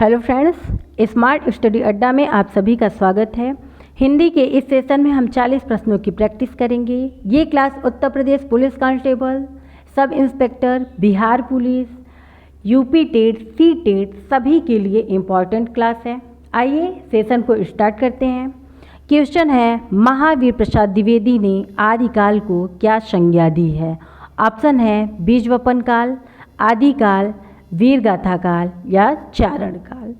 Hello friends, smart study अड्डा में आप सभी का स्वागत है। हिंदी के इस सेशन में हम 40 प्रश्नों की प्रैक्टिस करेंगे। ये class Uttar Pradesh police constable, sub inspector, Bihar police, UP TET, C TET सभी के लिए इम्पॉर्टेंट क्लास है। आइए सेशन को स्टार्ट करते हैं। क्वेश्चन है, महावीर प्रसाद द्विवेदी ने आदिकाल को क्या संज्ञा दी है? ऑप्शन है बीजवपन काल, आदिकाल, वीरगाथा काल या चारण काल।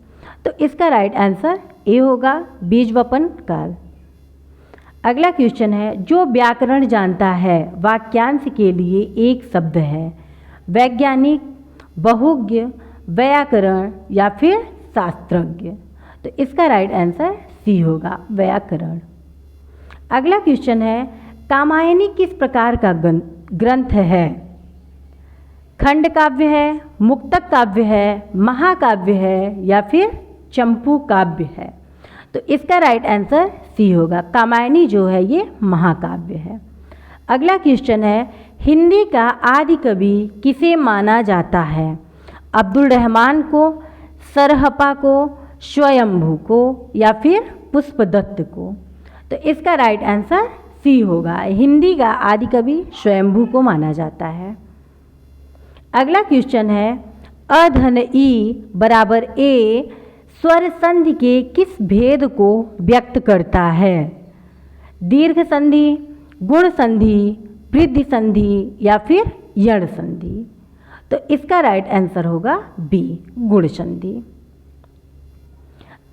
तो इसका राइट आंसर ए होगा, बीजवपन काल। अगला क्वेश्चन है, जो व्याकरण जानता है वाक्यांश के लिए एक शब्द है? वैज्ञानिक, बहुज्ञ, व्याकरण या फिर शास्त्रज्ञ। तो इसका राइट आंसर सी होगा, व्याकरण। अगला क्वेश्चन है, कामायनी किस प्रकार का ग्रंथ है? खंड काव्य है, मुक्तक काव्य है, महाकाव्य है या फिर चंपू काव्य है? तो इसका राइट आंसर सी होगा, कामायनी जो है ये महाकाव्य है। अगला क्वेश्चन है, हिंदी का आदि कवि किसे माना जाता है? अब्दुल रहमान को, सरहपा को, स्वयंभू को या फिर पुष्पदत्त को? तो इसका राइट आंसर सी होगा, हिंदी का आदि कवि स्वयंभू को माना जाता है। अगला क्वेश्चन है, अधन ई बराबर ए स्वर संधि के किस भेद को व्यक्त करता है? दीर्घ संधि, गुण संधि, वृद्धि संधि या फिर यण संधि? तो इसका राइट आंसर होगा बी, गुण संधि।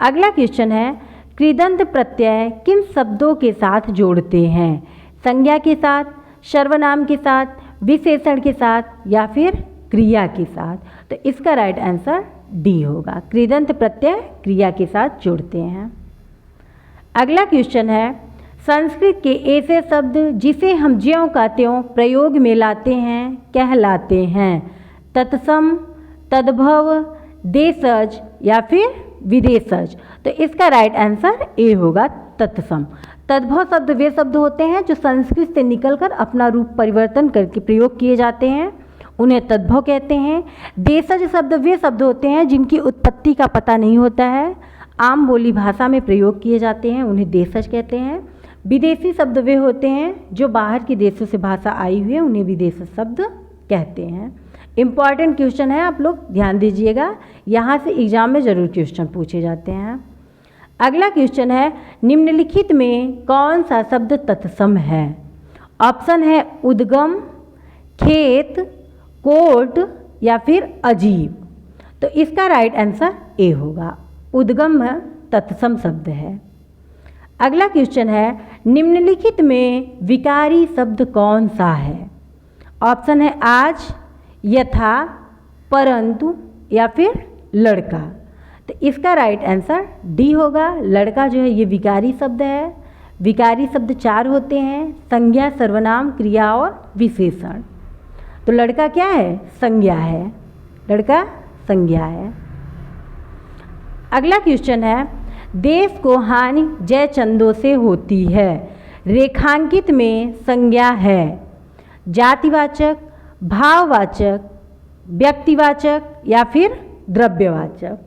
अगला क्वेश्चन है, कृदंत प्रत्यय किन शब्दों के साथ जोड़ते हैं? संज्ञा के साथ, सर्वनाम के साथ, विशेषण के साथ या फिर क्रिया के साथ? तो इसका राइट आंसर डी होगा, कृदंत प्रत्यय क्रिया के साथ जोड़ते हैं। अगला क्वेश्चन है, संस्कृत के ऐसे शब्द जिसे हम ज्यों का त्यों प्रयोग में लाते हैं कहलाते हैं? तत्सम, तद्भव, देशज या फिर विदेशज? तो इसका राइट आंसर ए होगा, तत्सम। तद्भव शब्द वे शब्द होते हैं जो संस्कृत से निकलकर अपना रूप परिवर्तन करके प्रयोग किए जाते हैं, उन्हें तद्भव कहते हैं। देशज शब्द वे शब्द होते हैं जिनकी उत्पत्ति का पता नहीं होता है, आम बोली भाषा में प्रयोग किए जाते हैं, उन्हें देशज कहते हैं। विदेशी शब्द वे होते हैं जो बाहर के देशों से भाषा आई हुई है, उन्हें विदेशी शब्द कहते हैं। इम्पॉर्टेंट क्वेश्चन है, आप लोग ध्यान दीजिएगा, यहाँ से एग्जाम में ज़रूर क्वेश्चन पूछे जाते हैं। अगला क्वेश्चन है, निम्नलिखित में कौन सा शब्द तत्सम है? ऑप्शन है उद्गम, खेत, कोट या फिर अजीब? तो इसका राइट आंसर ए होगा, उद्गम तत्सम शब्द है। अगला क्वेश्चन है, निम्नलिखित में विकारी शब्द कौन सा है? ऑप्शन है आज, यथा, परंतु या फिर लड़का? तो इसका राइट आंसर डी होगा, लड़का जो है ये विकारी शब्द है। विकारी शब्द 4 होते हैं, संज्ञा, सर्वनाम, क्रिया और विशेषण। तो लड़का क्या है? संज्ञा है, लड़का संज्ञा है। अगला क्वेश्चन है, देश को हानि जय चंदों से होती है, रेखांकित में संज्ञा है? जातिवाचक, भाववाचक, व्यक्तिवाचक या फिर द्रव्यवाचक?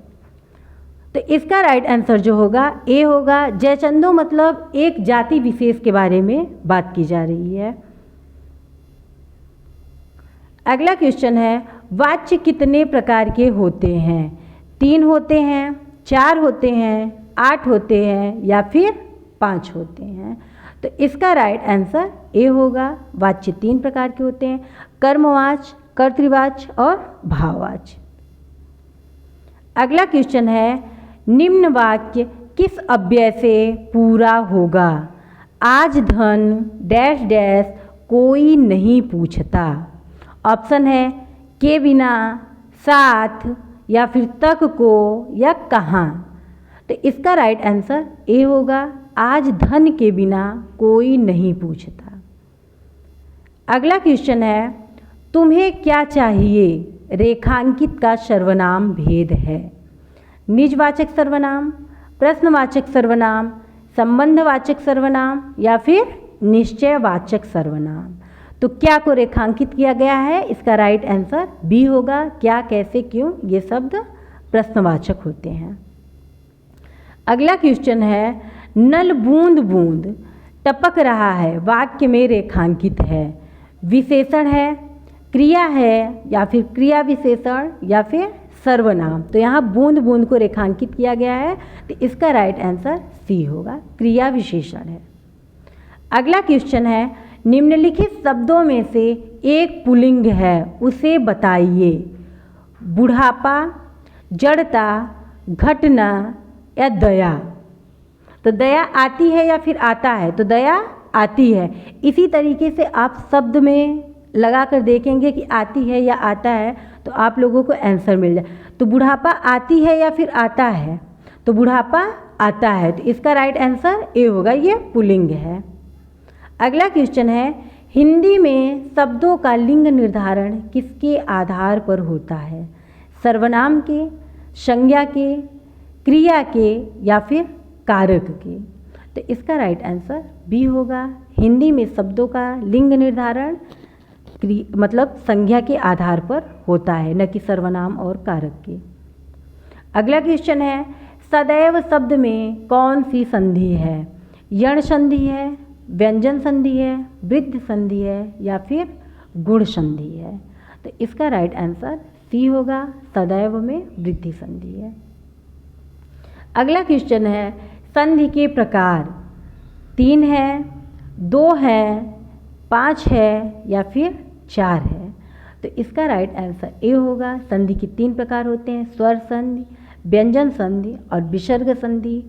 तो इसका राइट आंसर जो होगा ए होगा, जयचंदो मतलब एक जाति विशेष के बारे में बात की जा रही है। अगला क्वेश्चन है, वाच्य कितने प्रकार के होते हैं? 3 होते हैं, 4 होते हैं, 8 होते हैं या फिर 5 होते हैं? तो इसका राइट आंसर ए होगा, वाच्य 3 प्रकार के होते हैं, कर्मवाच्य, कर्तृवाच्य और भाववाच्य। अगला क्वेश्चन है, निम्न वाक्य किस अव्यय से पूरा होगा? आज धन डैश डैश कोई नहीं पूछता? ऑप्शन है के बिना, साथ या फिर तक को या कहाँ? तो इसका राइट आंसर ए होगा, आज धन के बिना कोई नहीं पूछता। अगला क्वेश्चन है, तुम्हें क्या चाहिए रेखांकित का सर्वनाम भेद है? निजवाचक सर्वनाम, प्रश्नवाचक सर्वनाम, संबंधवाचक सर्वनाम या फिर निश्चयवाचक सर्वनाम? तो क्या को रेखांकित किया गया है? इसका राइट आंसर बी होगा, क्या, कैसे, क्यों, ये शब्द प्रश्नवाचक होते हैं। अगला क्वेश्चन है, नल बूंद बूंद टपक रहा है वाक्य में रेखांकित है। विशेषण है, क्रिया है, या फिर क्रिया विशेषण, या फिर सर्वनाम। तो यहाँ बूंद बूंद को रेखांकित किया गया है, तो इसका राइट आंसर सी होगा, क्रिया विशेषण है। अगला क्वेश्चन है, निम्नलिखित शब्दों में से एक पुल्लिंग है, उसे बताइए। बुढ़ापा, जड़ता, घटना या दया। तो दया आती है या फिर आता है? तो दया आती है। इसी तरीके से आप शब्द में लगा कर देखेंगे कि आती है या आता है, तो आप लोगों को आंसर मिल जाए। तो बुढ़ापा आती है या फिर आता है? तो बुढ़ापा आता है, तो इसका राइट आंसर ए होगा, ये पुल्लिंग है। अगला क्वेश्चन है, हिंदी में शब्दों का लिंग निर्धारण किसके आधार पर होता है? सर्वनाम के, संज्ञा के, क्रिया के, या फिर कारक के? तो इसका राइट आंसर बी होगा। हिंदी में शब्दों का लिंग निर्धारण मतलब संज्ञा के आधार पर होता है, न कि सर्वनाम और कारक के। अगला क्वेश्चन है, सदैव शब्द में कौन सी संधि है? यण संधि है, व्यंजन संधि है, वृद्ध संधि है, या फिर गुण संधि है? तो इसका राइट आंसर सी होगा, सदैव में वृद्धि संधि है। अगला क्वेश्चन है, संधि के प्रकार 3 है, 2 है, 5 है, या फिर 4 है? तो इसका राइट आंसर ए होगा। संधि के 3 प्रकार होते हैं, स्वर संधि, व्यंजन संधि और विसर्ग संधि।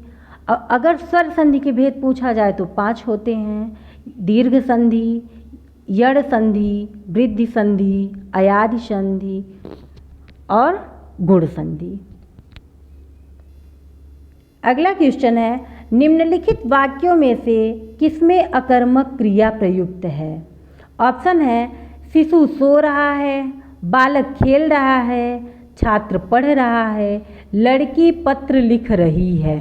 और अगर स्वर संधि के भेद पूछा जाए तो 5 होते हैं, दीर्घ संधि, यड़ संधि, वृद्धि संधि, अयादि संधि और गुण संधि। अगला क्वेश्चन है, निम्नलिखित वाक्यों में से किसमें अकर्मक क्रिया प्रयुक्त है? ऑप्शन है, शिशु सो रहा है, बालक खेल रहा है, छात्र पढ़ रहा है, लड़की पत्र लिख रही है।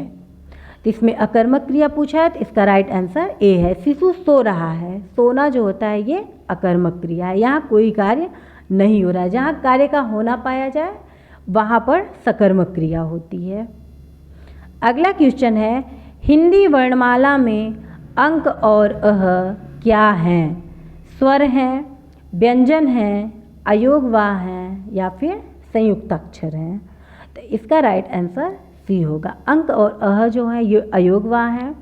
तो इसमें अकर्मक क्रिया पूछा है, तो इसका राइट आंसर ए है, शिशु सो रहा है। सोना जो होता है ये अकर्मक क्रिया है, यहाँ कोई कार्य नहीं हो रहा है। जहाँ कार्य का होना पाया जाए वहाँ पर सकर्मक क्रिया होती है। अगला क्वेश्चन है, हिंदी वर्णमाला में अंक और अह क्या हैं? स्वर हैं, व्यंजन हैं, अयोगवाह हैं, या फिर संयुक्त अक्षर हैं? तो इसका राइट आंसर सी होगा। अंक और अह जो है ये अयोगवाह हैं।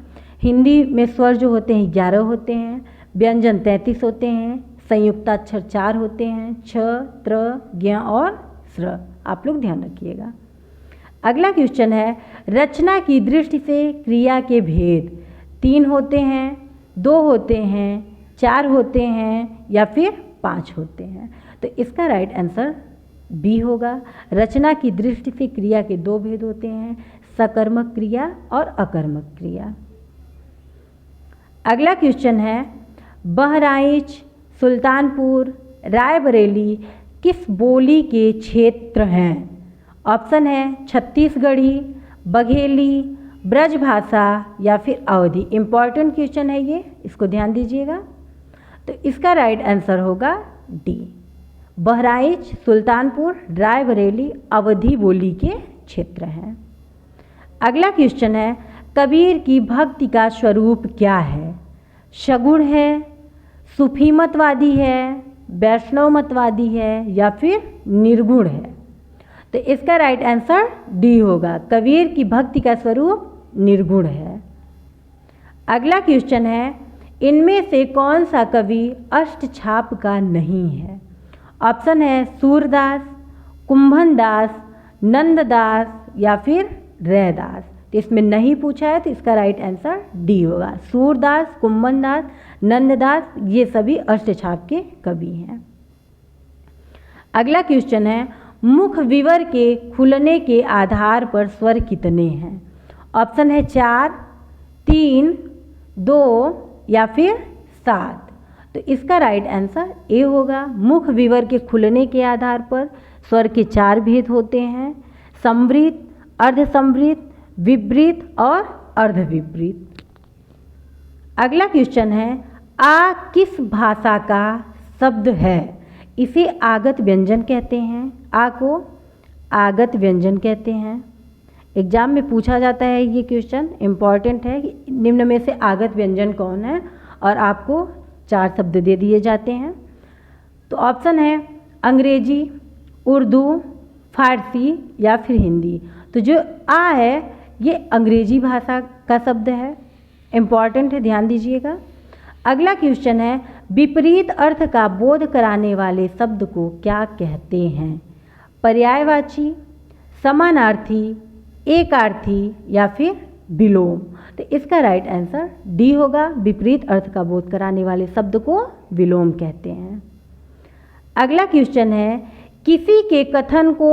हिंदी में स्वर जो होते हैं 11 होते हैं, व्यंजन 33 होते हैं, संयुक्ताक्षर 4 होते हैं, छ, त्र, ज्ञ और स्र। आप लोग ध्यान रखिएगा। अगला क्वेश्चन है, रचना की दृष्टि से क्रिया के भेद 3 होते हैं, 2 होते हैं, 4 होते हैं, या फिर 5 होते हैं? तो इसका राइट आंसर बी होगा। रचना की दृष्टि से क्रिया के 2 भेद होते हैं, सकर्मक क्रिया और अकर्मक क्रिया। अगला क्वेश्चन है, बहराइच, सुल्तानपुर, रायबरेली किस बोली के क्षेत्र हैं? ऑप्शन है, छत्तीसगढ़ी, बघेली, ब्रजभाषा, या फिर अवधी। इम्पॉर्टेंट क्वेश्चन है ये, इसको ध्यान दीजिएगा। तो इसका राइट आंसर होगा डी, बहराइच, सुल्तानपुर, रायबरेली अवधी बोली के क्षेत्र हैं। अगला क्वेश्चन है, कबीर की भक्ति का स्वरूप क्या है? सगुण है, सूफी मतवादी है, वैष्णव मतवादी है, या फिर निर्गुण है? तो इसका राइट आंसर डी होगा, कबीर की भक्ति का स्वरूप निर्गुण है। अगला क्वेश्चन है, इनमें से कौन सा कवि अष्टछाप का नहीं है? ऑप्शन है, सूरदास, कुंभनदास, नंददास, या फिर रैदास। तो इसमें नहीं पूछा है, तो इसका राइट आंसर डी होगा। सूरदास, कुंभनदास, नंददास ये सभी अष्टछाप के कवि हैं। अगला क्वेश्चन है, मुख विवर के खुलने के आधार पर स्वर कितने हैं? ऑप्शन है 4, 3, 2, या फिर 7। तो इसका राइट आंसर ए होगा। मुख विवर के खुलने के आधार पर स्वर के 4 भेद होते हैं, समवृत, अर्धसमवृत, विपरीत और अर्धविपरीत। अगला क्वेश्चन है, आ किस भाषा का शब्द है? इसे आगत व्यंजन कहते हैं। आ को आगत व्यंजन कहते हैं। एग्जाम में पूछा जाता है ये क्वेश्चन, इम्पॉर्टेंट है कि निम्न में से आगत व्यंजन कौन है, और आपको 4 शब्द दे दिए जाते हैं। तो ऑप्शन है अंग्रेजी, उर्दू, फारसी या फिर हिंदी। तो जो आ है ये अंग्रेजी भाषा का शब्द है, इम्पॉर्टेंट है, ध्यान दीजिएगा। अगला क्वेश्चन है विपरीत अर्थ का बोध कराने वाले शब्द को क्या कहते हैं? पर्यायवाची, समानार्थी, एकार्थी या फिर विलोम। तो इसका राइट आंसर डी होगा, विपरीत अर्थ का बोध कराने वाले शब्द को विलोम कहते हैं। अगला क्वेश्चन है किसी के कथन को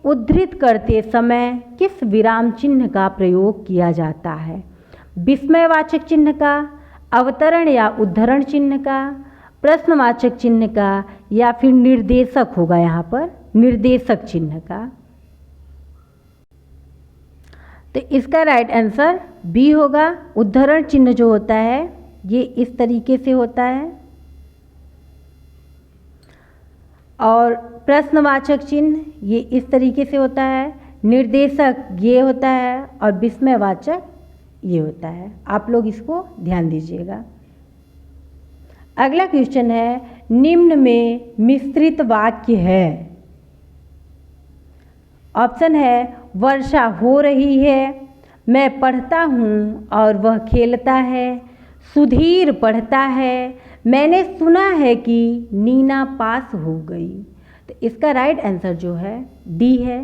उद्धृत करते समय किस विराम चिन्ह का प्रयोग किया जाता है? विस्मयवाचक चिन्ह का, अवतरण या उद्धरण चिन्ह का, प्रश्नवाचक चिन्ह का या फिर निर्देशक होगा यहाँ पर निर्देशक चिन्ह का। तो इसका राइट आंसर बी होगा। उद्धरण चिन्ह जो होता है ये इस तरीके से होता है, और प्रश्नवाचक चिन्ह ये इस तरीके से होता है, निर्देशक ये होता है और विस्मयवाचक ये होता है। आप लोग इसको ध्यान दीजिएगा। अगला क्वेश्चन है निम्न में मिश्रित वाक्य है। ऑप्शन है वर्षा हो रही है, मैं पढ़ता हूँ और वह खेलता है, सुधीर पढ़ता है, मैंने सुना है कि नीना पास हो गई। तो इसका राइट आंसर जो है डी है।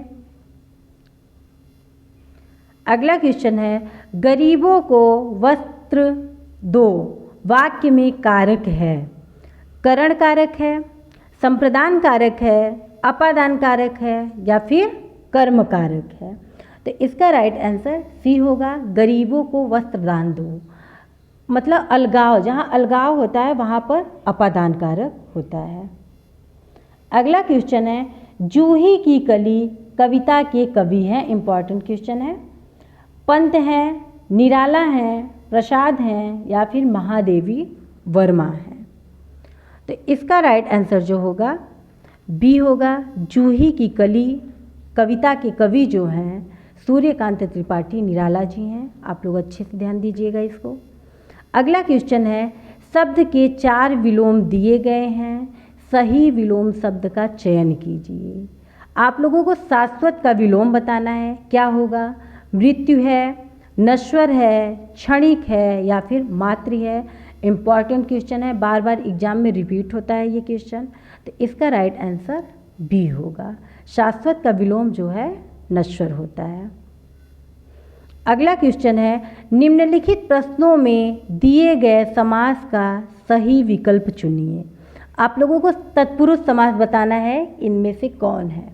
अगला क्वेश्चन है गरीबों को वस्त्र दो वाक्य में कारक है। करण कारक है, संप्रदान कारक है, अपादान कारक है या फिर कर्म कारक है। तो इसका राइट आंसर सी होगा, गरीबों को वस्त्र दान दो। मतलब अलगाव, जहाँ अलगाव होता है वहाँ पर अपादान कारक होता है। अगला क्वेश्चन है जूही की कली कविता के कवि हैं। इम्पॉर्टेंट क्वेश्चन है। पंत हैं, निराला हैं, प्रसाद हैं या फिर महादेवी वर्मा हैं। तो इसका राइट आंसर जो होगा बी होगा, जूही की कली कविता के कवि जो हैं सूर्यकांत त्रिपाठी निराला जी हैं। आप लोग अच्छे से ध्यान दीजिएगा इसको। अगला क्वेश्चन है शब्द के 4 विलोम दिए गए हैं, सही विलोम शब्द का चयन कीजिए। आप लोगों को शाश्वत का विलोम बताना है। क्या होगा? मृत्यु है, नश्वर है, क्षणिक है या फिर मातृ है। इम्पॉर्टेंट क्वेश्चन है, बार बार एग्जाम में रिपीट होता है ये क्वेश्चन। तो इसका राइट आंसर बी होगा, शाश्वत का विलोम जो है नश्वर होता है। अगला क्वेश्चन है निम्नलिखित प्रश्नों में दिए गए समास का सही विकल्प चुनिए। आप लोगों को तत्पुरुष समास बताना है, इनमें से कौन है।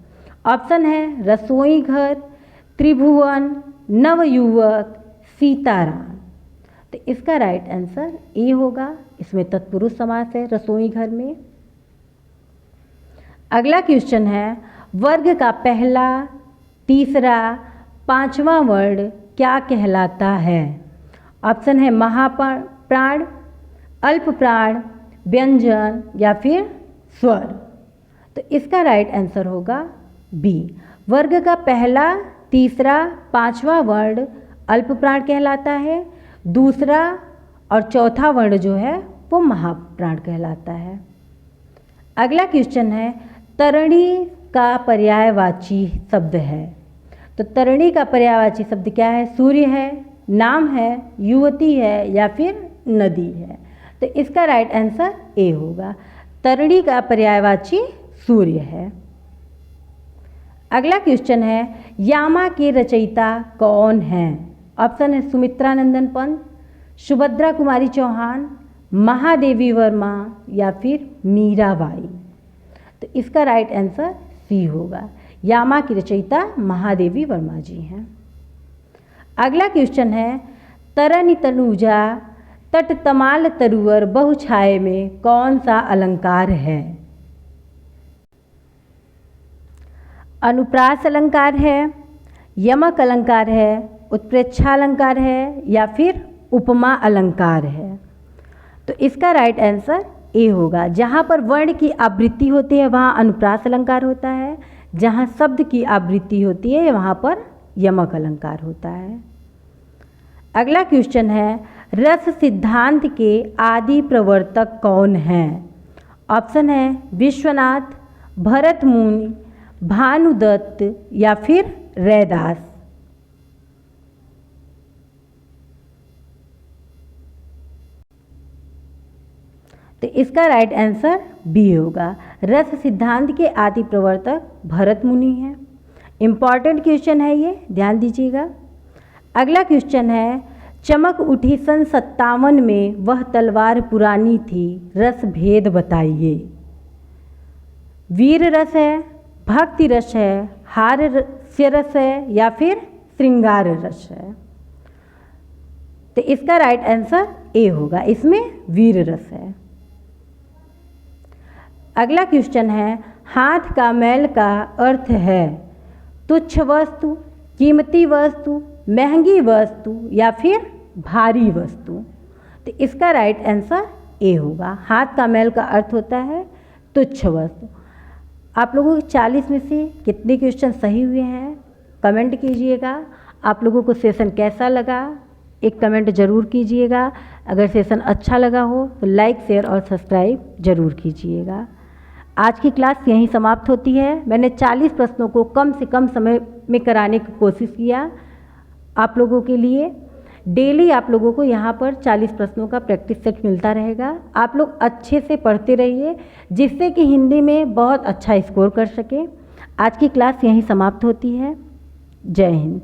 ऑप्शन है रसोई घर, त्रिभुवन, नवयुवक, सीताराम। तो इसका राइट आंसर ए होगा, इसमें तत्पुरुष समास है रसोई घर में। अगला क्वेश्चन है वर्ग का पहला, तीसरा, 5वां वर्ण क्या कहलाता है। ऑप्शन है महाप्राण, अल्प प्राण, व्यंजन या फिर स्वर। तो इसका राइट आंसर होगा बी, वर्ग का पहला, तीसरा, 5वां वर्ण अल्प प्राण कहलाता है, दूसरा और चौथा वर्ण जो है वो महाप्राण कहलाता है। अगला क्वेश्चन है तरणी का पर्यायवाची शब्द है। तो तरणी का पर्यायवाची शब्द क्या है? सूर्य है, नाम है, युवती है या फिर नदी है। तो इसका राइट आंसर ए होगा, तरणी का पर्यायवाची सूर्य है। अगला क्वेश्चन है यामा के रचयिता कौन है। ऑप्शन है सुमित्रा नंदन पंत, सुभद्रा कुमारी चौहान, महादेवी वर्मा या फिर मीराबाई। तो इसका राइट आंसर सी होगा, यामा की रचयिता महादेवी वर्मा जी हैं। अगला क्वेश्चन है तरनि तनुजा तट तमाल तरुअर बहुछाये में कौन सा अलंकार है। अनुप्रास अलंकार है, यमक अलंकार है, उत्प्रेक्षा अलंकार है या फिर उपमा अलंकार है। तो इसका राइट आंसर ए होगा, जहाँ पर वर्ण की आवृत्ति होती है वहाँ अनुप्रास अलंकार होता है, जहाँ शब्द की आवृत्ति होती है वहाँ पर यमक अलंकार होता है। अगला क्वेश्चन है, रस सिद्धांत के आदि प्रवर्तक कौन हैं? ऑप्शन है विश्वनाथ, भरत मुनि, भानुदत्त या फिर रैदास। तो इसका राइट आंसर बी होगा। रस सिद्धांत के आदि प्रवर्तक भरत मुनि हैं। इम्पॉर्टेंट क्वेश्चन है ये, ध्यान दीजिएगा। अगला क्वेश्चन है, चमक उठी सन 57 में वह तलवार पुरानी थी, रस भेद बताइए। वीर रस है, भक्ति रस है, हास्य रस है या फिर श्रृंगार रस है। तो इसका राइट आंसर ए होगा, इसमें वीर रस है। अगला क्वेश्चन है, हाथ का मैल का अर्थ है तुच्छ वस्तु, कीमती वस्तु, महंगी वस्तु या फिर भारी वस्तु। तो इसका राइट आंसर ए होगा। हाथ का मैल का अर्थ होता है तुच्छ वस्तु। आप लोगों के 40 में से कितने क्वेश्चन सही हुए हैं कमेंट कीजिएगा। आप लोगों को सेशन कैसा लगा एक कमेंट ज़रूर कीजिएगा। अगर सेशन अच्छा लगा हो तो लाइक, शेयर और सब्सक्राइब ज़रूर कीजिएगा। आज की क्लास यहीं समाप्त होती है। मैंने 40 प्रश्नों को कम से कम समय में कराने की कोशिश किया आप लोगों के लिए। डेली आप लोगों को यहाँ पर 40 प्रश्नों का प्रैक्टिस सेट मिलता रहेगा। आप लोग अच्छे से पढ़ते रहिए जिससे कि हिंदी में बहुत अच्छा स्कोर कर सके। आज की क्लास यहीं समाप्त होती है। जय हिंद।